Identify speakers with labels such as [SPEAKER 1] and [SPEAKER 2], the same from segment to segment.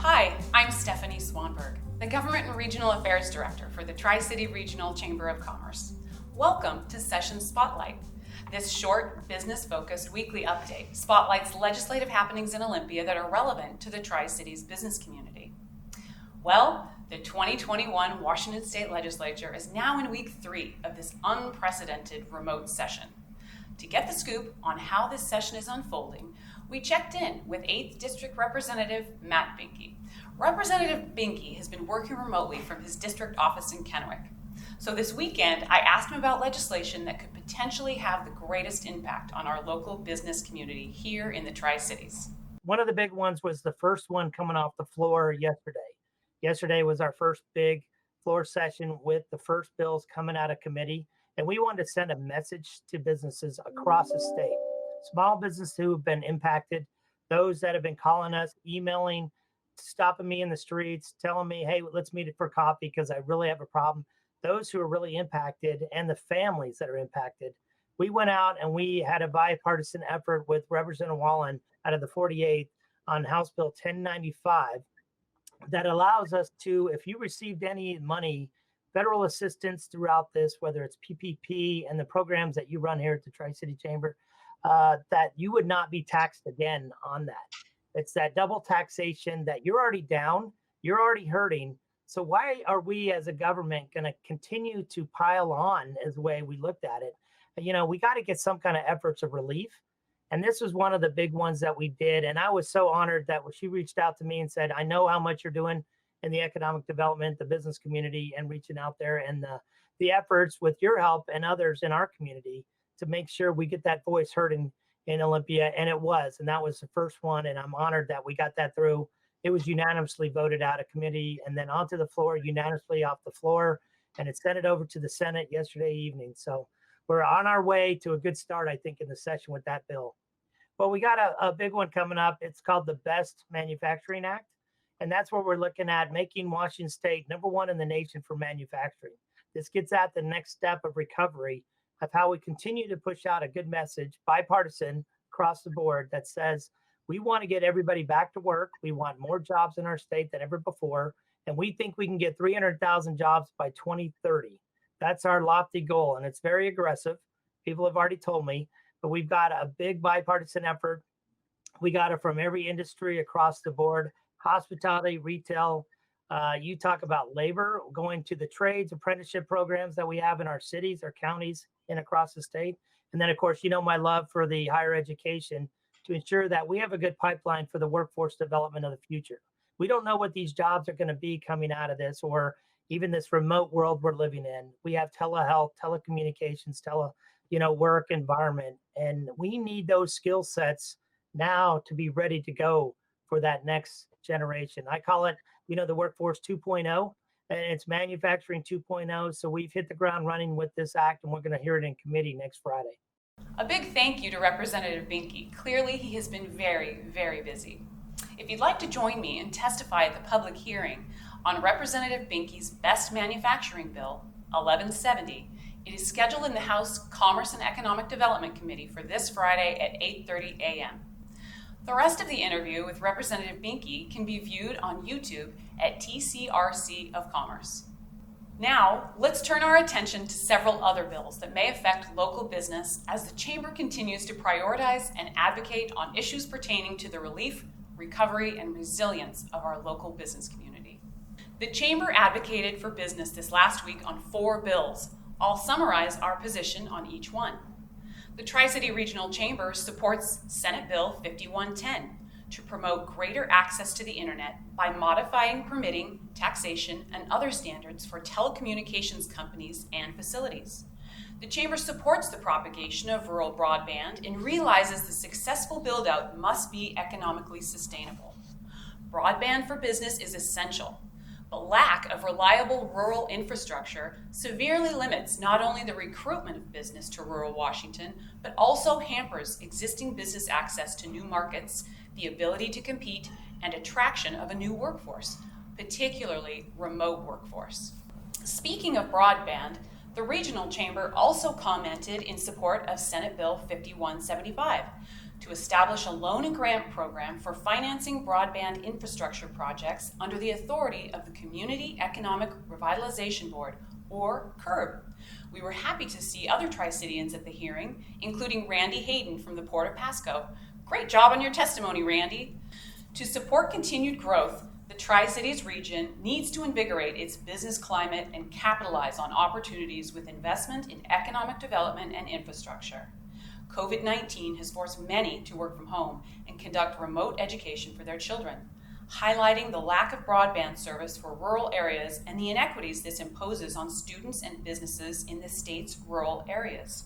[SPEAKER 1] Hi, I'm Stephanie Swanberg, the Government and Regional Affairs Director for the Tri-City Regional Chamber of Commerce. Welcome to Session Spotlight. This short, business-focused weekly update spotlights legislative happenings in Olympia that are relevant to the Tri-Cities business community. Well, the 2021 Washington State Legislature is now in week 3 of this unprecedented remote session. To get the scoop on how this session is unfolding, we checked in with 8th District Representative Matt Boehnke. Representative Boehnke has been working remotely from his district office in Kennewick. So this weekend, I asked him about legislation that could potentially have the greatest impact on our local business community here in the Tri-Cities.
[SPEAKER 2] One of the big ones was the first one coming off the floor yesterday. Yesterday was our first big floor session with the first bills coming out of committee. And we wanted to send a message to businesses across the state, small businesses who have been impacted, those that have been calling us, emailing, stopping me in the streets, telling me, hey, let's meet for coffee because I really have a problem. Those who are really impacted and the families that are impacted. We went out and we had a bipartisan effort with Representative Wallen out of the 48th on House Bill 1095 that allows us to, if you received any money, federal assistance throughout this, whether it's PPP and the programs that you run here at the Tri-City Chamber, that you would not be taxed again on that. It's that double taxation that you're already down, you're already hurting. So why are we as a government going to continue to pile on as the way we looked at it? You know, we got to get some kind of efforts of relief. And this was one of the big ones that we did. And I was so honored that when she reached out to me and said, I know how much you're doing in the economic development, the business community, and reaching out there, and the efforts with your help and others in our community to make sure we get that voice heard in Olympia. And it was, and that was the first one. And I'm honored that we got that through. It was unanimously voted out of committee and then onto the floor, unanimously off the floor. And it sent it over to the Senate yesterday evening. So we're on our way to a good start, I think, in the session with that bill. Well, we got a big one coming up. It's called the Best Manufacturing Act. And that's where we're looking at making Washington State #1 in the nation for manufacturing. This gets at the next step of recovery of how we continue to push out a good message, bipartisan across the board, that says we want to get everybody back to work. We want more jobs in our state than ever before. And we think we can get 300,000 jobs by 2030. That's our lofty goal. And it's very aggressive. People have already told me, but we've got a big bipartisan effort. We got it from every industry across the board. Hospitality, retail, you talk about labor, going to the trades, apprenticeship programs that we have in our cities, our counties, and across the state. And then, of course, you know my love for the higher education to ensure that we have a good pipeline for the workforce development of the future. We don't know what these jobs are going to be coming out of this, or even this remote world we're living in. We have telehealth, telecommunications, work environment, and we need those skill sets now to be ready to go for that next generation. I call it, the workforce 2.0, and it's manufacturing 2.0. So we've hit the ground running with this act, and we're going to hear it in committee next Friday.
[SPEAKER 1] A big thank you to Representative Boehnke. Clearly, he has been very, very busy. If you'd like to join me and testify at the public hearing on Representative Boehnke's Best Manufacturing Bill, 1170, it is scheduled in the House Commerce and Economic Development Committee for this Friday at 8:30 a.m. The rest of the interview with Representative Boehnke can be viewed on YouTube at TCRC of Commerce. Now, let's turn our attention to several other bills that may affect local business as the Chamber continues to prioritize and advocate on issues pertaining to the relief, recovery, and resilience of our local business community. The Chamber advocated for business this last week on 4 bills. I'll summarize our position on each one. The Tri-City Regional Chamber supports Senate Bill 5110 to promote greater access to the internet by modifying permitting, taxation, and other standards for telecommunications companies and facilities. The Chamber supports the propagation of rural broadband and realizes the successful build-out must be economically sustainable. Broadband for business is essential, but lack of reliable rural infrastructure severely limits not only the recruitment of business to rural Washington, but also hampers existing business access to new markets, the ability to compete, and attraction of a new workforce, particularly remote workforce. Speaking of broadband, the Regional Chamber also commented in support of Senate Bill 5175 to to establish a loan and grant program for financing broadband infrastructure projects under the authority of the Community Economic Revitalization Board, or CERB. We were happy to see other Tri-Citians at the hearing, including Randy Hayden from the Port of Pasco. Great job on your testimony, Randy. To support continued growth, the Tri-Cities region needs to invigorate its business climate and capitalize on opportunities with investment in economic development and infrastructure. COVID-19 has forced many to work from home and conduct remote education for their children, highlighting the lack of broadband service for rural areas and the inequities this imposes on students and businesses in the state's rural areas.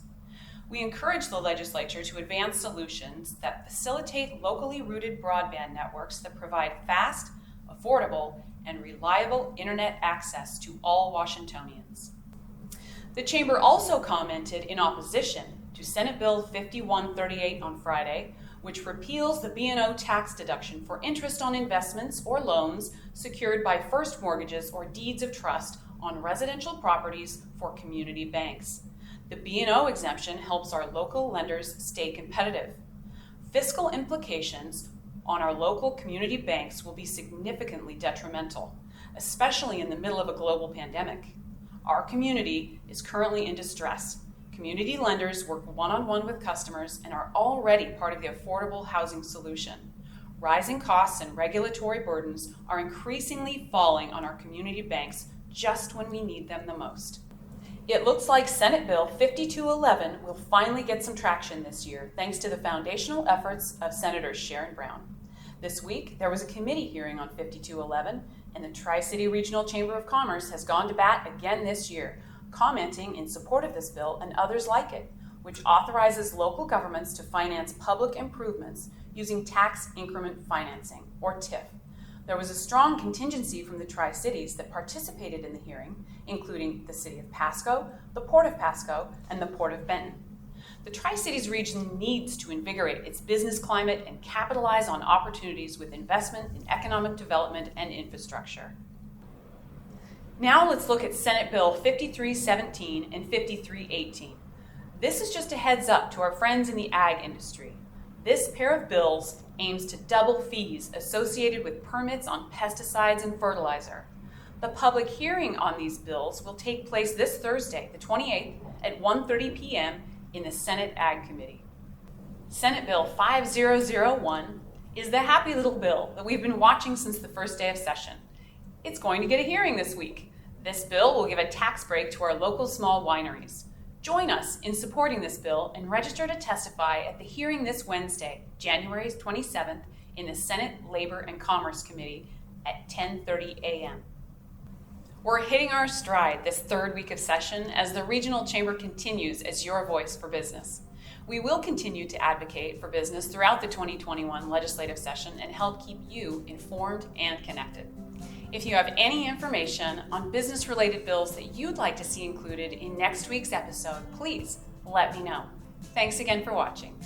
[SPEAKER 1] We encourage the legislature to advance solutions that facilitate locally rooted broadband networks that provide fast, affordable, and reliable internet access to all Washingtonians. The Chamber also commented in opposition to Senate Bill 5138 on Friday, which repeals the B&O tax deduction for interest on investments or loans secured by first mortgages or deeds of trust on residential properties for community banks. The B&O exemption helps our local lenders stay competitive. Fiscal implications on our local community banks will be significantly detrimental, especially in the middle of a global pandemic. Our community is currently in distress. Community lenders work one-on-one with customers and are already part of the affordable housing solution. Rising costs and regulatory burdens are increasingly falling on our community banks just when we need them the most. It looks like Senate Bill 5211 will finally get some traction this year, thanks to the foundational efforts of Senators Sharon Brown. This week, there was a committee hearing on 5211, and the Tri-City Regional Chamber of Commerce has gone to bat again this year, commenting in support of this bill and others like it, which authorizes local governments to finance public improvements using tax increment financing, or TIF. There was a strong contingency from the Tri-Cities that participated in the hearing, including the City of Pasco, the Port of Pasco, and the Port of Benton. The Tri-Cities region needs to invigorate its business climate and capitalize on opportunities with investment in economic development and infrastructure. Now let's look at Senate Bill 5317 and 5318. This is just a heads up to our friends in the ag industry. This pair of bills aims to double fees associated with permits on pesticides and fertilizer. The public hearing on these bills will take place this Thursday, the 28th, at 1:30 p.m. in the Senate Ag Committee. Senate Bill 5001 is the happy little bill that we've been watching since the first day of session. It's going to get a hearing this week. This bill will give a tax break to our local small wineries. Join us in supporting this bill and register to testify at the hearing this Wednesday, January 27th, in the Senate Labor and Commerce Committee at 10:30 a.m. We're hitting our stride this third week of session as the Regional Chamber continues as your voice for business. We will continue to advocate for business throughout the 2021 legislative session and help keep you informed and connected. If you have any information on business-related bills that you'd like to see included in next week's episode, please let me know. Thanks again for watching.